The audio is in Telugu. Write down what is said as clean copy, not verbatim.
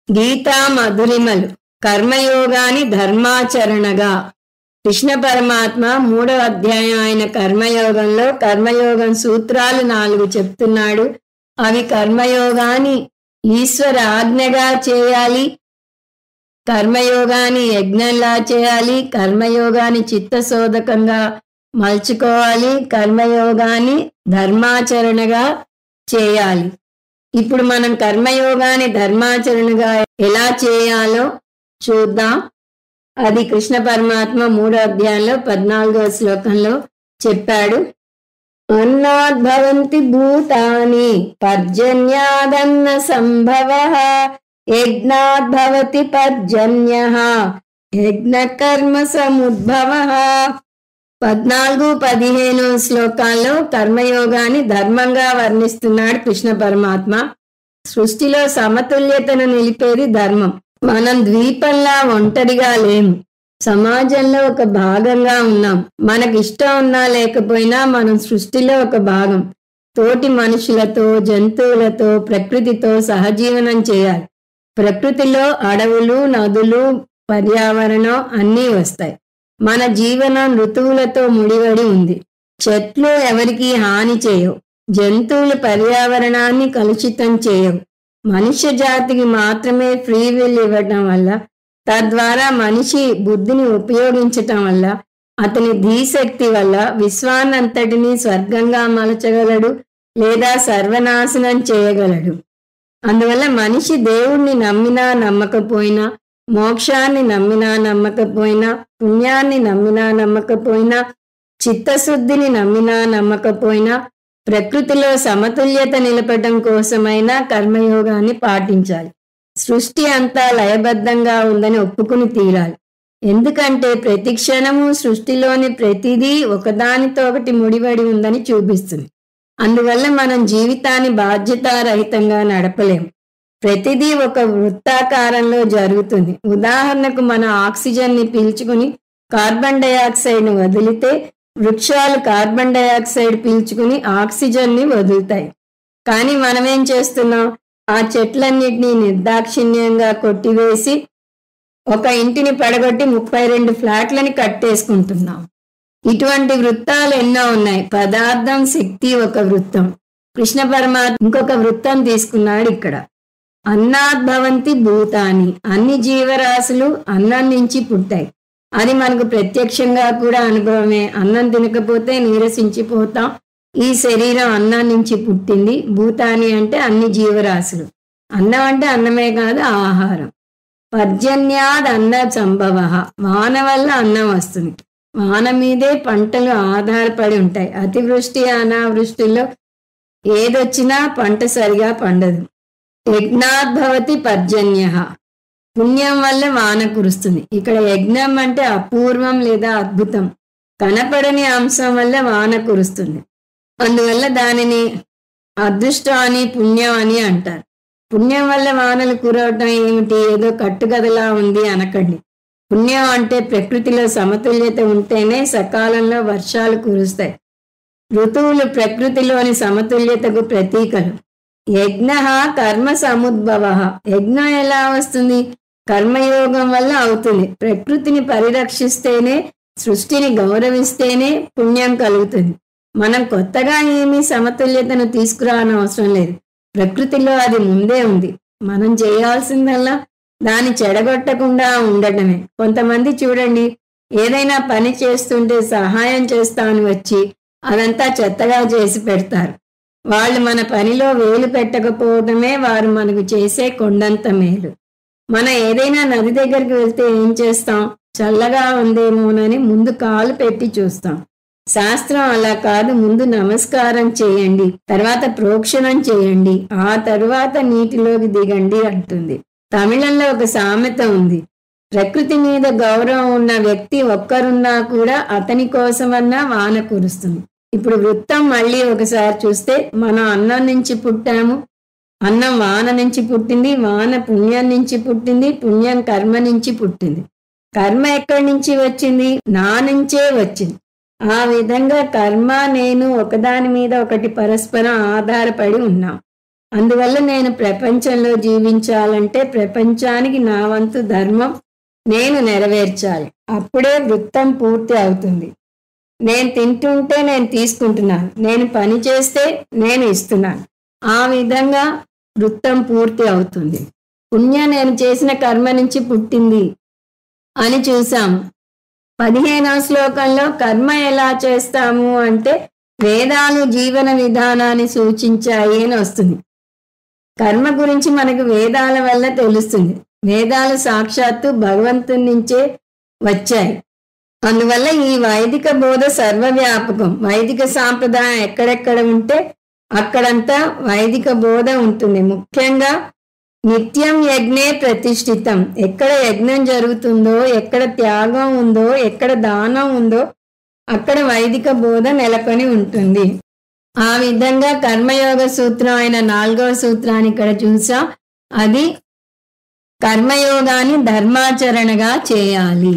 గీతా మధురిమలు కర్మయోగాని ధర్మాచరణగా. కృష్ణ పరమాత్మ 3వ అధ్యాయం అయిన కర్మయోగంలో కర్మయోగం సూత్రాలు 4 చెప్తున్నాడు. అవి కర్మయోగాన్ని ఈశ్వర ఆజ్ఞగా చేయాలి, కర్మయోగాన్ని యజ్ఞంలా చేయాలి, కర్మయోగాన్ని చిత్తశోధకంగా మలుచుకోవాలి, కర్మయోగాన్ని ధర్మాచరణగా చేయాలి. ఇప్పుడు మనం కర్మయోగాన్ని ధర్మాచరణగా ఎలా చేయాలో చూద్దాం. అది కృష్ణ పరమాత్మ 3వ అధ్యాయంలో 14వ శ్లోకంలో చెప్పాడు. అన్నాద్భవంతి భూతాని పర్జన్యాదన్న సంభవః యజ్ఞాద్భవతి పర్జన్యః యజ్ఞ కర్మ సముద్భవః. 14-15 శ్లోకాల్లో కర్మయోగాన్ని ధర్మంగా వర్ణిస్తున్నాడు కృష్ణ పరమాత్మ. సృష్టిలో సమతుల్యతను నిలిపేది ధర్మం. మనం ద్వీపంలా ఒంటరిగా లేము, సమాజంలో ఒక భాగంగా ఉన్నాం. మనకి ఇష్టం ఉన్నా లేకపోయినా మనం సృష్టిలో ఒక భాగం. తోటి మనుషులతో, జంతువులతో, ప్రకృతితో సహజీవనం చేయాలి. ప్రకృతిలో అడవులు, నదులు, పర్యావరణం అన్నీ వస్తాయి. మన జీవనం ఋతువులతో ముడివడి ఉంది. చెట్లు ఎవరికి హాని చేయవు, జంతువులు పర్యావరణాన్ని కలుషితం చేయవు. మనుష్య జాతికి మాత్రమే ఫ్రీ విల్ ఇవ్వటం వల్ల, తద్వారా మనిషి బుద్ధిని ఉపయోగించటం వల్ల, అతని ధీశక్తి వల్ల విశ్వాన్నంతటినీ స్వర్గంగా మలచగలడు లేదా సర్వనాశనం చేయగలడు. అందువల్ల మనిషి దేవుణ్ణి నమ్మినా నమ్మకపోయినా, మోక్షాన్ని నమ్మినా నమ్మకపోయినా, పుణ్యాన్ని నమ్మినా నమ్మకపోయినా, చిత్తశుద్ధిని నమ్మినా నమ్మకపోయినా, ప్రకృతిలో సమతుల్యత నిలపడం కోసమైనా కర్మయోగాన్ని పాటించాలి. సృష్టి అంతా లయబద్ధంగా ఉందని ఒప్పుకుని తీరాలి. ఎందుకంటే ప్రతి క్షణము సృష్టిలోని ప్రతిదీ ఒకదానితో ఒకటి ముడిపడి ఉందని చూపిస్తుంది. అందువల్ల మనం జీవితాన్ని బాధ్యతారహితంగా నడపలేము. ప్రతిదీ ఒక వృత్తాకారంలో జరుగుతుంది. ఉదాహరణకు మన ఆక్సిజన్ని పీల్చుకుని కార్బన్ డయాక్సైడ్ను వదిలితే, వృక్షాలు కార్బన్ డయాక్సైడ్ పీల్చుకుని ఆక్సిజన్ని వదులుతాయి. కానీ మనమేం చేస్తున్నాం? ఆ చెట్లన్నిటినీ నిర్దాక్షిణ్యంగా కొట్టివేసి ఒక ఇంటిని పడగొట్టి 32 ఫ్లాట్లని కట్టేసుకుంటున్నాం. ఇటువంటి వృత్తాలు ఎన్నో ఉన్నాయి. పదార్థం, శక్తి ఒక వృత్తం. కృష్ణ పరమాత్మ ఇంకొక వృత్తం తీసుకున్నాడు ఇక్కడ. అన్నాద్భవంతి భూతాని, అన్ని జీవరాశులు అన్నం నుంచి పుట్టాయి. అది మనకు ప్రత్యక్షంగా కూడా అనుభవమే. అన్నం తినకపోతే నీరసించిపోతాం. ఈ శరీరం అన్నం నుంచి పుట్టింది. భూతాని అంటే అన్ని జీవరాశులు. అన్నం అంటే అన్నమే కాదు, ఆహారం. పర్జన్యాద్ అన్న సంభవ, వాన వల్ల అన్నం వస్తుంది. వాన మీదే పంటలు ఆధారపడి ఉంటాయి. అతివృష్టి అనావృష్టిలో ఏదొచ్చినా పంట సరిగా పండదు. యజ్ఞాద్భవతి పర్జన్య, పుణ్యం వల్ల వాన కురుస్తుంది. ఇక్కడ యజ్ఞం అంటే అపూర్వం లేదా అద్భుతం, కనపడని అంశం వల్ల వాన కురుస్తుంది. అందువల్ల దానిని అదృష్టం అని, పుణ్యం అని అంటారు. పుణ్యం వల్ల వానలు కురవటం ఏమిటి, ఏదో కట్టుకథలా ఉంది అనకండి. పుణ్యం అంటే ప్రకృతిలో సమతుల్యత ఉంటేనే సకాలంలో వర్షాలు కురుస్తాయి. ఋతువులు ప్రకృతిలోని సమతుల్యతకు ప్రతీకలు. యజ్ఞ కర్మ సముద్భవ, యజ్ఞం ఎలా వస్తుంది? కర్మయోగం వల్ల అవుతుంది. ప్రకృతిని పరిరక్షిస్తేనే, సృష్టిని గౌరవిస్తేనే పుణ్యం కలుగుతుంది. మనం కొత్తగా ఏమీ సమతుల్యతను తీసుకురానవసరం లేదు. ప్రకృతిలో అది ముందే ఉంది. మనం చేయాల్సిందల్లా దాన్ని చెడగొట్టకుండా ఉండటమే. కొంతమంది చూడండి, ఏదైనా పని చేస్తుంటే సహాయం చేస్తామని వచ్చి అదంతా చెత్తగా చేసి పెడతారు. వాళ్ళు మన పనిలో వేలు పెట్టకపోవడమే వారు మనకు చేసే కొండంత మేలు. మనం ఏదైనా నది దగ్గరికి వెళ్తే ఏం చేస్తాం? చల్లగా ఉందేమోనని ముందు కాలు పెట్టి చూస్తాం. శాస్త్రం అలా కాదు. ముందు నమస్కారం చేయండి, తర్వాత ప్రోక్షణం చేయండి, ఆ తరువాత నీటిలోకి దిగండి అంటుంది. తమిళంలో ఒక సామెత ఉంది. ప్రకృతి మీద గౌరవం ఉన్న వ్యక్తి ఒక్కరున్నా కూడా అతని కోసమన్నా వాన కురుస్తుంది. ఇప్పుడు వృత్తం మళ్ళీ ఒకసారి చూస్తే, మనం అన్నం నుంచి పుట్టాము, అన్నం వాన నుంచి పుట్టింది, వాన పుణ్యం నుంచి పుట్టింది, పుణ్యం కర్మ నుంచి పుట్టింది. కర్మ ఎక్కడి నుంచి వచ్చింది? నా నుంచే వచ్చింది. ఆ విధంగా కర్మ, నేను ఒకదాని మీద ఒకటి పరస్పరం ఆధారపడి ఉన్నాం. అందువల్ల నేను ప్రపంచంలో జీవించాలంటే ప్రపంచానికి నా వంతు ధర్మం నేను నెరవేర్చాలి. అప్పుడే వృత్తం పూర్తి అవుతుంది. నేను తింటుంటే నేను తీసుకుంటున్నాను, నేను పని చేస్తే నేను ఇస్తున్నాను. ఆ విధంగా వృత్తం పూర్తి అవుతుంది. పుణ్యం నేను చేసిన కర్మ నుంచి పుట్టింది అని చూసాము. 15వ శ్లోకంలో కర్మ ఎలా చేస్తాము అంటే వేదాలు జీవన విధానాన్ని సూచించాయి అని వస్తుంది. కర్మ గురించి మనకు వేదాల వల్ల తెలుస్తుంది. వేదాలు సాక్షాత్తు భగవంతుని నుంచే వచ్చాయి. అందువల్ల ఈ వైదిక బోధ సర్వవ్యాపకం. వైదిక సాంప్రదాయం ఎక్కడెక్కడ ఉంటే అక్కడంతా వైదిక బోధ ఉంటుంది. ముఖ్యంగా నిత్యం యజ్ఞే ప్రతిష్ఠితం. ఎక్కడ యజ్ఞం జరుగుతుందో, ఎక్కడ త్యాగం ఉందో, ఎక్కడ దానం ఉందో అక్కడ వైదిక బోధ నెలకొని ఉంటుంది. ఆ విధంగా కర్మయోగ సూత్రం అయిన 4వ సూత్రాన్ని ఇక్కడ చూసాం. అది కర్మయోగాన్ని ధర్మాచరణగా చేయాలి.